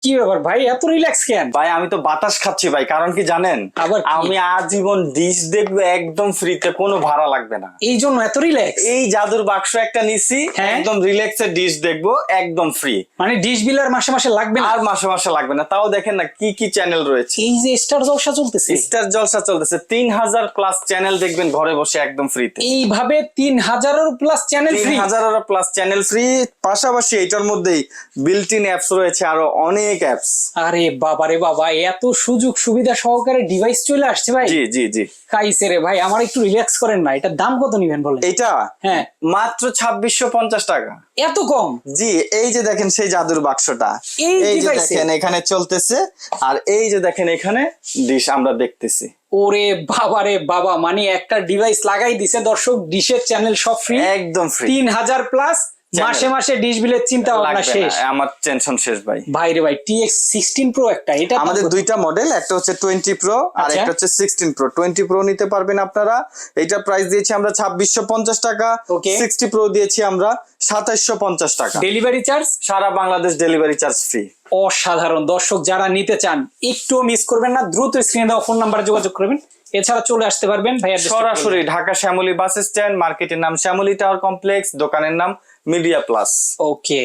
কি ব্যাপার ভাই, এত রিল্যাক্স কেন? ভাই আমি তো বাতাস খাচ্ছি ভাই, কারণ কি জানেন? আবার কি? আমি আজীবন ডিশ দেখবো একদম ফ্রিতে, কোনো ভাড়া লাগবে না। এই জন্য এত রিল্যাক্স? এই জাদুর বাক্স একটা নিছি, হ্যাঁ? একদম রিল্যাক্সের ডিশ দেখবো একদম ফ্রি। মানে ডিশ বিল আর মাসে মাসে লাগবে না? আর মাসে মাসে লাগবে না। তাও দেখেন না কি কি চ্যানেল রয়েছে। এই যে স্টার জলসা চলতেছে, স্টার জলসা চলতেছে, 3000 প্লাস চ্যানেল দেখবেন ঘরে বসে একদম ফ্রিতে। এইভাবে 3000 plus channel free? 3000 plus channel free, পাশাপাশি এটার মধ্যেই বিল্ট ইন অ্যাপস রয়েছে আরো অনেক অ্যাপস। আরে বাবা রে বাবা, এত সুযোগ সুবিধা সহকারে ডিভাইস চলে আসছে ভাই। জি জি জি। খাইছে রে ভাই, আমার একটু রিল্যাক্স করেন না। এটার দাম কত নিবেন বলেন? এটা হ্যাঁ, মাত্র 2650 টাকা। এত কম? জি, এই যে দেখেন সেই জাদুর বাক্সটা, এই এই যে device-এ? দেখেন এখানে চলতেছে, আর এই যে দেখেন এখানে ডিশ আমরা দেখতেছি। ওরে বাবা রে বাবা, মানে একটা ডিভাইস লাগাই দিছে দর্শক, ডিশের চ্যানেল সব ফ্রি, একদম ফ্রি। 3000 প্লাস, মাসে মাসে ডিশ বিলের চিন্তা ভাবনা লাগবে শেষ। না, আমার টেনশন শেষ ভাই। ভাই রে ভাই, TX16 Pro একটা, এটা আমাদের দুইটা মডেল, একটা হচ্ছে 20 প্রো আর আচ্ছা। একটা হচ্ছে 16 প্রো। 20 প্রো নিতে পারবেন আপনারা, এটা প্রাইস দিয়েছি আমরা 2650 টাকা। Okay. 60 প্রো দিয়েছি আমরা 2750 টাকা। Delivery charge? সারা বাংলাদেশ ডেলিভারি চার্জ ফ্রি। অসাধারণ দর্শক, যারা নিতে চান একটু মিস করবেন না, দ্রুত স্ক্রিনে দেওয়া ফোন নাম্বারে যোগাযোগ করবেন। এছাড়া চলে আসতে পারবেন ভাইয়া সরাসরি ঢাকা শ্যামলী বাস স্ট্যান্ড, মার্কেটের নাম শ্যামলী টাওয়ার কমপ্লেক্স, দোকানের নাম মিডিয়া প্লাস। ওকে।